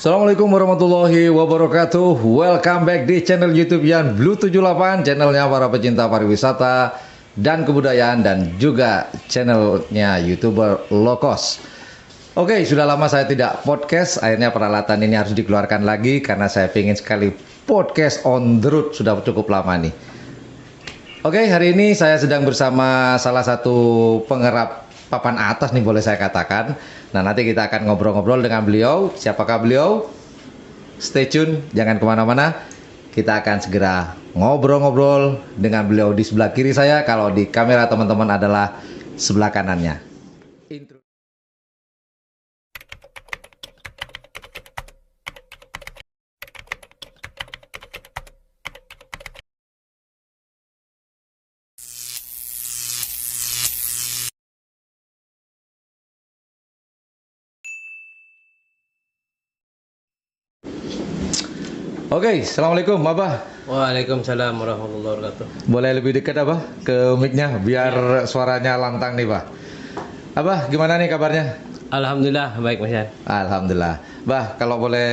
Assalamualaikum warahmatullahi wabarakatuh. Welcome back di channel YouTube Yan Blue 78, channelnya para pecinta pariwisata dan kebudayaan, dan juga channelnya YouTuber low cost. Oke, sudah lama saya tidak podcast. Akhirnya peralatan ini harus dikeluarkan lagi karena saya ingin sekali podcast on the road. Sudah cukup lama nih. Oke, hari ini saya sedang bersama salah satu pengerap papan atas nih, boleh saya katakan. Nah, nanti kita akan ngobrol-ngobrol dengan beliau. Siapakah beliau? Stay tune, jangan kemana-mana. Kita akan segera ngobrol-ngobrol dengan beliau di sebelah kiri saya. Kalau di kamera teman-teman adalah sebelah kanannya. Intro. Oke, assalamualaikum Abah. Waalaikumsalam warahmatullahi wabarakatuh. Boleh lebih dekat Abah ke mic-nya biar suaranya lantang nih, Bah. Abah, gimana nih kabarnya? Alhamdulillah baik Mas Yan. Alhamdulillah. Bah, kalau boleh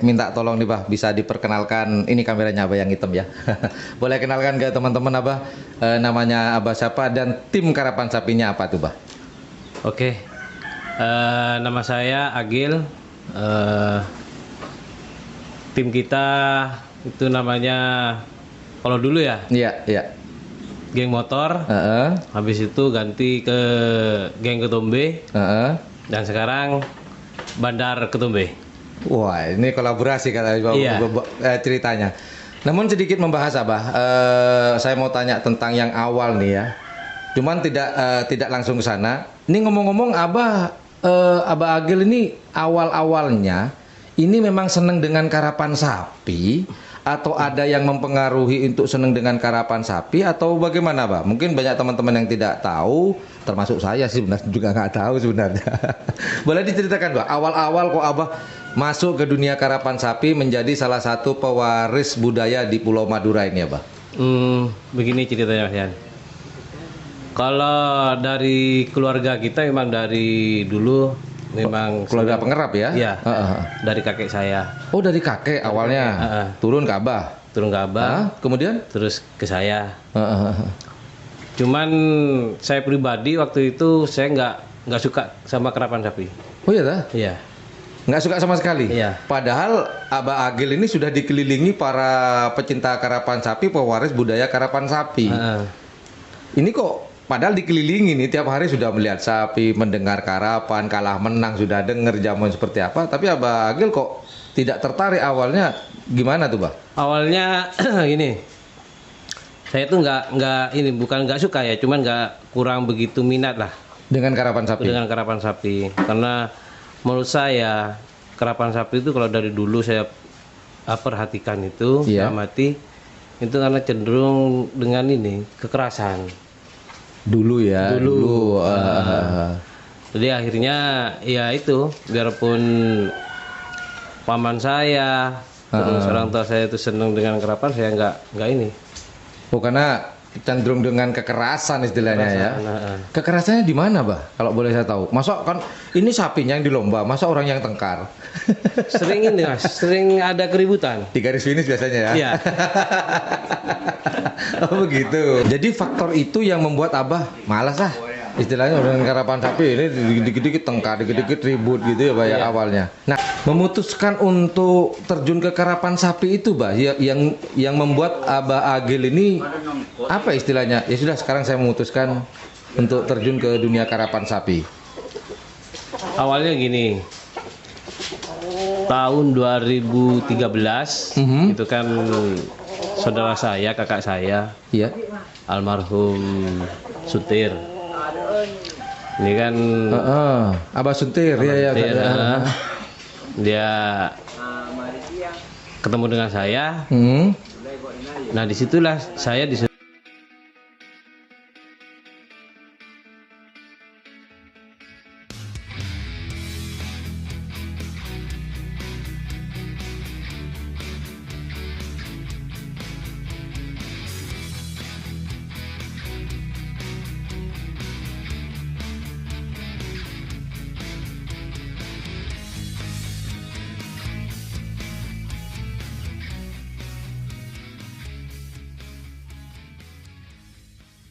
minta tolong nih, Bah, bisa diperkenalkan, ini kameranya Abah yang hitam ya. Boleh kenalkan ke teman-teman Abah, namanya Abah siapa dan tim Karapan Sapinya apa tuh, Bah? Oke. Nama saya Agil. Tim kita itu namanya, kalau dulu ya, Iya, iya. geng motor. Heeh, Habis itu ganti ke geng Ketombe, heeh. dan sekarang Bandar Ketombe. Wah, ini kolaborasi kata Iya. ceritanya. Namun sedikit membahas Abah, saya mau tanya tentang yang awal nih ya. Cuman tidak langsung ke sana. Ini ngomong-ngomong Abah Agil ini awal-awalnya ini memang seneng dengan karapan sapi, atau ada yang mempengaruhi untuk seneng dengan karapan sapi, atau bagaimana, Pak? Mungkin banyak teman-teman yang tidak tahu, termasuk saya sih sebenarnya juga nggak tahu sebenarnya. Boleh diceritakan, Pak? Awal-awal kok Abah masuk ke dunia karapan sapi menjadi salah satu pewaris budaya di Pulau Madura ini ya, Pak? Begini ceritanya Mas Yan. Kalau dari keluarga kita memang dari dulu memang Keluarga pengerap ya? Iya. Heeh. Dari kakek saya. Oh, dari kakek awalnya, turun ke Abah. Turun ke Abah, Kemudian? terus ke saya. Heeh. Cuman saya pribadi waktu itu saya nggak suka sama karapan sapi. Oh iya dah? Iya. Nggak suka sama sekali? Iya. Padahal Abah Agil ini sudah dikelilingi para pecinta karapan sapi, pewaris budaya karapan sapi. Ini kok padahal dikelilingi nih, tiap hari sudah melihat sapi, mendengar karapan, kalah menang sudah dengar jamuan seperti apa. Tapi Abah Agil kok tidak tertarik awalnya, gimana tuh, Bah? Awalnya gini, saya tuh bukan nggak suka ya, cuman kurang begitu minat lah Dengan karapan sapi? dengan karapan sapi. Karena menurut saya karapan sapi itu kalau dari dulu saya perhatikan itu, Iya. amati, itu karena cenderung dengan ini kekerasan. Dulu ya? Dulu. Jadi akhirnya ya itu, biarpun paman saya, terus orang tua saya itu senang dengan karapan, saya nggak ini. Oh, karena cenderung dengan kekerasan istilahnya ya? Nah, Kekerasannya di mana, Bah? Kalau boleh saya tahu. Masa kan ini sapinya yang dilomba, masa orang yang tengkar? sering ini Mas, sering ada keributan. Di garis finish biasanya ya? Iya. Oh begitu. Jadi faktor itu yang membuat Abah malas istilahnya dengan karapan sapi ini dikit-dikit tengkar, dikit-dikit ribut gitu ya, Bah, ya, awalnya. Nah, memutuskan untuk terjun ke karapan sapi itu, Bah, yang membuat Abah Agil ini apa istilahnya? Ya sudah, sekarang saya memutuskan untuk terjun ke dunia karapan sapi. Awalnya gini, tahun 2013 itu kan saudara saya, kakak saya, Iya. almarhum Sutir. Ini kan Abah Suntir, ya. Sutir, dia ketemu dengan saya. Nah, disitulah saya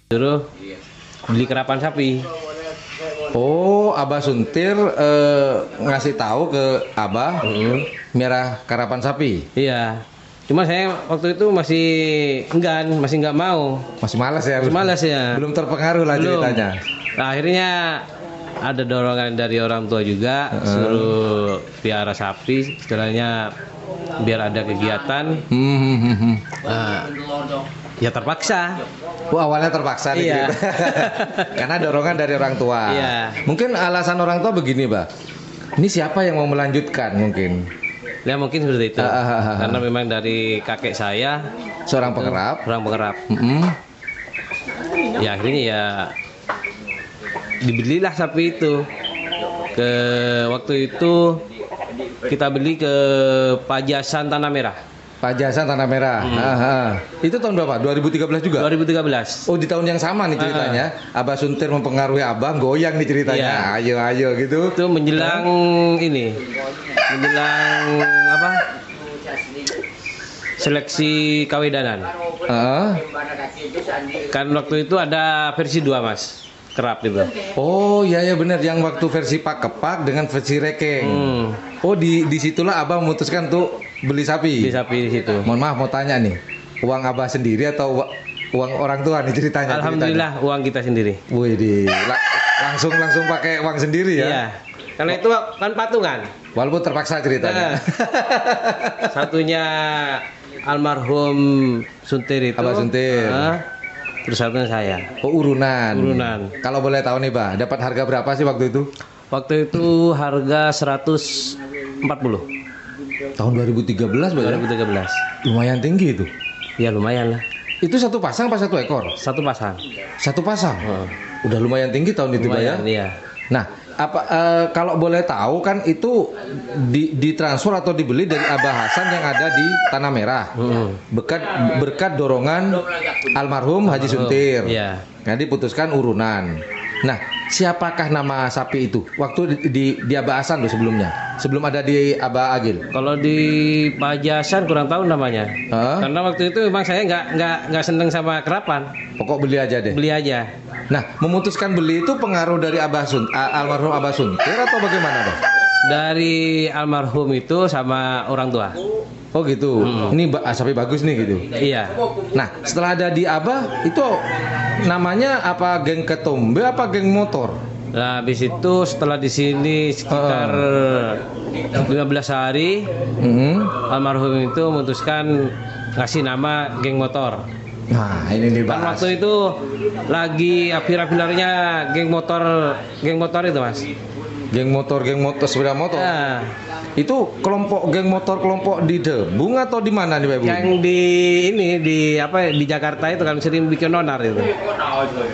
suruh beli kerapan sapi. Oh, Abah Suntir ngasih tahu ke Abah merah karapan sapi. Iya. Cuma saya waktu itu masih enggan, masih nggak mau. Masih malas ya? Masih malas ya. Belum terpengaruh lah Belum. ceritanya. Nah, akhirnya ada dorongan dari orang tua juga suruh piara sapi, istilahnya biar ada kegiatan. Ya terpaksa. Oh, awalnya terpaksa nih Iya. cerita. Karena dorongan dari orang tua. Iya. Mungkin alasan orang tua begini, Bah. Ini siapa yang mau melanjutkan mungkin? Ya mungkin seperti itu. Karena memang dari kakek saya Seorang pengerap. orang pengerap. Mm-mm. Ya akhirnya ya dibelilah sapi itu. Waktu itu kita beli ke Pajasan Tanah Merah. Pajasan Tanah Merah. Itu tahun berapa? 2013 juga? 2013. Oh, di tahun yang sama nih ceritanya. Abah Suntir mempengaruhi Abah, goyang nih ceritanya. Iya. Ayo gitu. Itu menjelang ini. Menjelang apa? Seleksi kawedanan. Heeh. Kan waktu itu ada versi 2, Mas. Kerap itu. Oh, iya benar, yang waktu versi pak kepak dengan versi rekeng. Oh, disitulah Abah memutuskan tuh beli sapi. Di sapi di situ. Mohon maaf mau tanya nih, uang Abah sendiri atau uang orang tua nih ceritanya? Alhamdulillah uang kita sendiri. Wih, langsung pakai uang sendiri ya? Iya. Karena itu kan patungan. Walaupun terpaksa ceritanya. Satunya almarhum Suntir itu. Abah Suntir. Terus satunya saya. Oh, urunan. Urunan. Kalau boleh tahu nih, Bah, dapat harga berapa sih waktu itu? Waktu itu harga 140. Tahun 2013, Bah. 2013. Lumayan tinggi itu. Ya lumayan lah. Itu satu pasang apa satu ekor? Satu pasang. Satu pasang. Udah lumayan tinggi tahun itu, Bah, ya. Lumayan, iya. Nah, kalau boleh tahu kan itu ditransfer atau dibeli dari Abah Hasan yang ada di Tanah Merah. Berkat dorongan almarhum Haji Suntir. Iya. Nah, diputuskan urunan. Nah, siapakah nama sapi itu? Waktu di Abah Hasan tuh sebelumnya. Sebelum ada di Abah Agil. Kalau di Pajasan kurang tahu namanya. Karena waktu itu memang saya nggak seneng sama kerapan. Pokok beli aja deh. Beli aja. Nah, memutuskan beli itu pengaruh dari almarhum Abah Suntir atau bagaimana, Bang? Dari almarhum itu sama orang tua. Oh gitu. Ini sapi bagus nih gitu. Iya. Nah, setelah ada di Abah itu namanya apa, geng ketombe apa geng motor? Nah, habis itu setelah di sini sekitar 15 hari, almarhum itu memutuskan ngasih nama geng motor. Nah, ini Kan dibahas. waktu itu lagi api-apilarnya geng motor itu, Mas. Geng motor, sepeda motor. Nah, Itu kelompok geng motor kelompok di Debung atau di mana nih, Pak Ibu? yang di Jakarta itu kan sering bikin onar itu.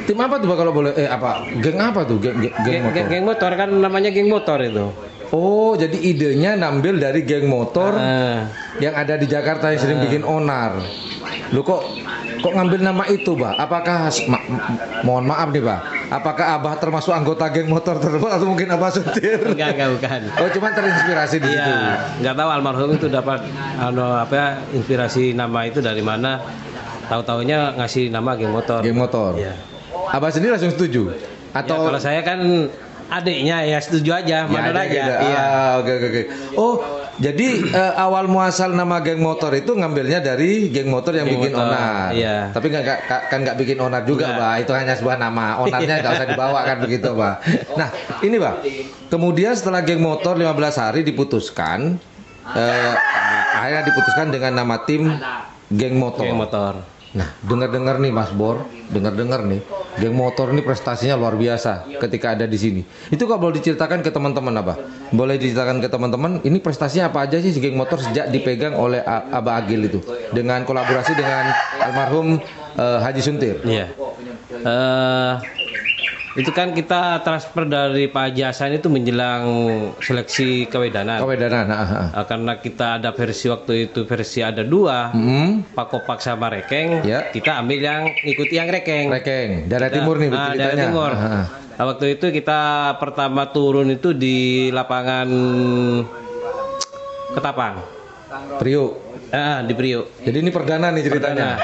Tim apa tuh, Pak, kalau boleh? Geng apa tuh? Geng motor. Geng motor kan namanya geng motor itu. Oh, jadi idenya ngambil dari geng motor yang ada di Jakarta yang sering bikin onar. Lu kok ngambil nama itu, Pak? Apakah mohon maaf nih, Pak. Apakah Abah termasuk anggota geng motor tersebut atau mungkin Abah Suntir? Enggak, bukan. Oh, cuma terinspirasi di situ. Iya, nggak tahu almarhum itu dapat inspirasi nama itu dari mana. Tahu-taunya ngasih nama geng motor. Geng motor. Iya. Abah sendiri langsung setuju? Ya, Atau kalau saya kan adiknya ya setuju aja, mana aja. gitu. Iya. Oke. Oh, jadi awal muasal nama geng motor itu ngambilnya dari geng motor yang Geng bikin motor, onar. iya. Tapi nggak bikin onar juga, Nggak. Pak. Itu hanya sebuah nama. Onarnya nggak usah dibawa kan begitu, Pak. Nah, ini, Pak. Kemudian setelah geng motor 15 hari diputuskan, akhirnya diputuskan dengan nama tim geng motor. Geng motor. Nah, dengar-dengar nih Mas Bor, dengar-dengar nih, geng motor ini prestasinya luar biasa ketika ada di sini. Itu kok boleh diceritakan ke teman-teman, Abah? Boleh diceritakan ke teman-teman, ini prestasinya apa aja sih si geng motor sejak dipegang oleh Abah Agil itu, dengan kolaborasi dengan almarhum Haji Suntir. Iya. Itu kan kita transfer dari Pajasan itu menjelang seleksi kawedanan. Kawedanan. Karena kita ada versi ada 2, Pak Kopak sama Rekeng. Ya. Kita ambil yang ikuti yang Rekeng. Rekeng, daerah timur nih Daerah ceritanya. timur. Nah, waktu itu kita pertama turun itu di lapangan Ketapang. Priuk. Di Priuk. Jadi ini perdana nih ceritanya.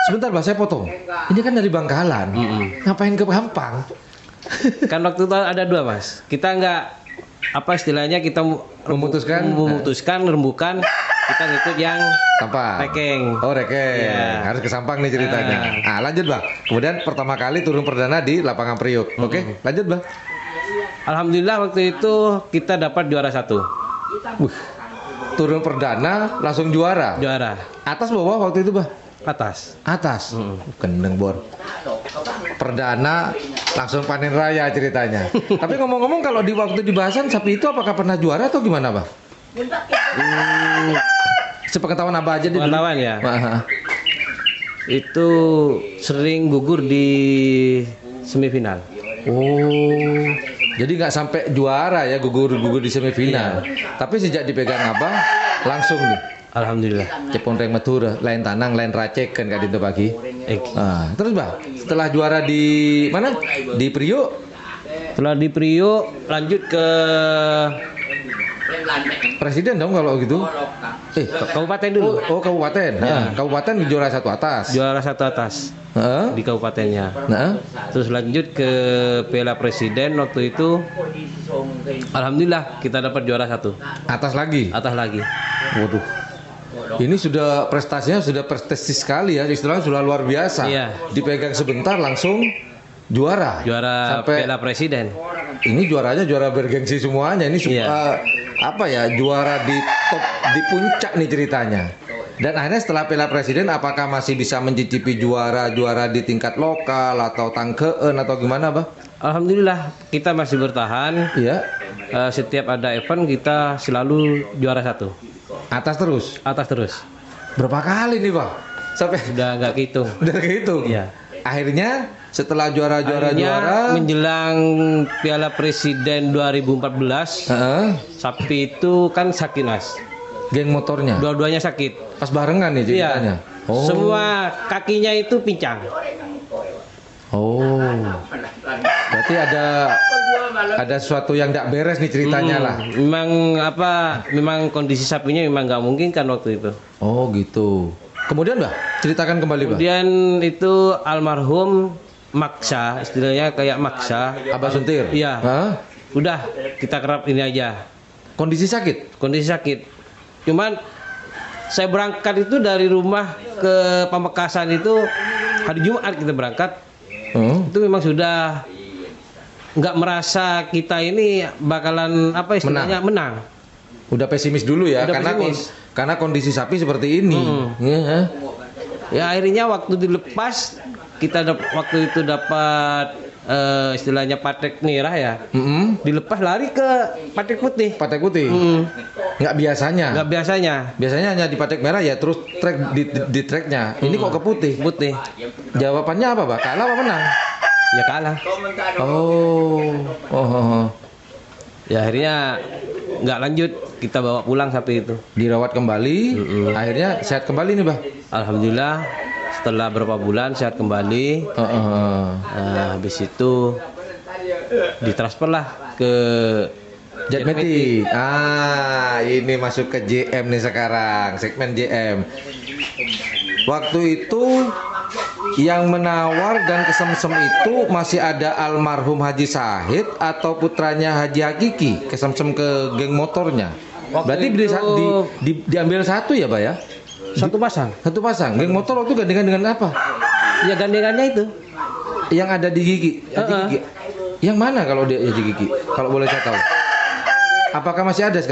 Sebentar Bah, saya potong. Ini kan dari Bangkalan. Ngapain ke Hampang? Kan waktu itu ada dua mas. Kita nggak apa istilahnya kita memutuskan rembukan kita ngikut yang Sampang. Rekeng. Oh Rekeng. Iya. Harus ke Sampang nih ceritanya. Lanjut Bah. Kemudian pertama kali turun perdana di lapangan Priuk. Oke, lanjut Bah. Alhamdulillah waktu itu kita dapat juara 1. Turun perdana langsung juara. Juara Atas bawah waktu itu Bah? atas. Atas. Kendeng bor. Perdana langsung panen raya ceritanya. Tapi ngomong-ngomong kalau di waktu di Bahasan sapi itu apakah pernah juara atau gimana Bah? Sepengetahuan Abah aja deh dulu. Pengetahuan ya. Itu sering gugur di semifinal. Oh, jadi nggak sampai juara ya, gugur di semifinal. Tapi sejak dipegang Abah langsung nih. Alhamdulillah. Cepon reng matura, lain tanang, lain racek kan kak Dinto pagi. Terus Bah, setelah juara di mana? Di Priuk. Setelah di Priuk lanjut ke Presiden dong kalau gitu. kabupaten dulu. Oh kabupaten. Kabupaten juara 1 atas. Juara 1 atas di kabupatennya. Terus lanjut ke Piala Presiden waktu itu. Alhamdulillah kita dapat juara 1. Atas lagi. Atas lagi. Waduh. Ini sudah prestasinya sudah prestasi sekali ya, istilahnya sudah luar biasa. Iya. Dipegang sebentar langsung juara. Juara sampai Piala Presiden. ini juaranya juara bergengsi semuanya. Ini apa ya, juara di top, di puncak nih ceritanya. Dan akhirnya setelah Piala Presiden apakah masih bisa mencicipi juara di tingkat lokal atau tangkeen atau gimana Bah? Alhamdulillah kita masih bertahan. Iya. Setiap ada event kita selalu juara 1. Atas terus. Atas terus. Berapa kali nih Bah? Sampai Udah nggak kehitung. udah kehitung. Iya. Akhirnya setelah juara Akhirnya menjelang Piala Presiden 2014, sapi itu kan sakit mas. Geng motornya. Dua-duanya sakit. Pas barengan nih ceritanya. Iya. Semua kakinya itu pincang. Oh. Berarti ada sesuatu yang tidak beres nih ceritanya lah. Memang kondisi sapinya memang nggak mungkin kan waktu itu. Oh gitu. Kemudian Bah, ceritakan kembali Bah. Kemudian itu almarhum maksa, istilahnya kayak maksa. Abah Suntir. Iya. Udah kita kerap ini aja. Kondisi sakit. Kondisi sakit. Cuman saya berangkat itu dari rumah ke Pamekasan itu hari Jumat kita berangkat. Itu memang sudah nggak merasa kita ini bakalan apa istilahnya menang. Udah pesimis dulu ya, Udah karena pesimis. karena kondisi sapi seperti ini. Ya akhirnya waktu dilepas kita waktu itu dapat istilahnya patek merah ya. Dilepas lari ke patek putih. Patek putih. Nggak biasanya. Nggak biasanya. Biasanya hanya di patek merah ya, terus trek di treknya. Ini kok ke putih? Putih. Jawabannya apa Bah? Kalah apa menang? Ya kalah. Oh. Ya akhirnya nggak lanjut, kita bawa pulang sapi itu. Dirawat kembali, akhirnya sehat kembali nih Bah. Alhamdulillah setelah berapa bulan sehat kembali. Habis itu ditransfer lah ke Jetmeti. Ini masuk ke JM nih sekarang, segmen JM. Waktu itu yang menawar dan kesemsem itu masih ada almarhum Haji Sahid atau putranya Haji Hakiki kesemsem ke geng motornya. Berarti diambil satu ya Pak ya? Satu pasang. Satu pasang. Geng motor waktu gandengan dengan apa? Ya gandengannya itu. Yang ada di gigi. Haji Gigi. Yang mana kalau dia Haji Gigi? Kalau boleh saya tahu. Apakah masih ada sekarang?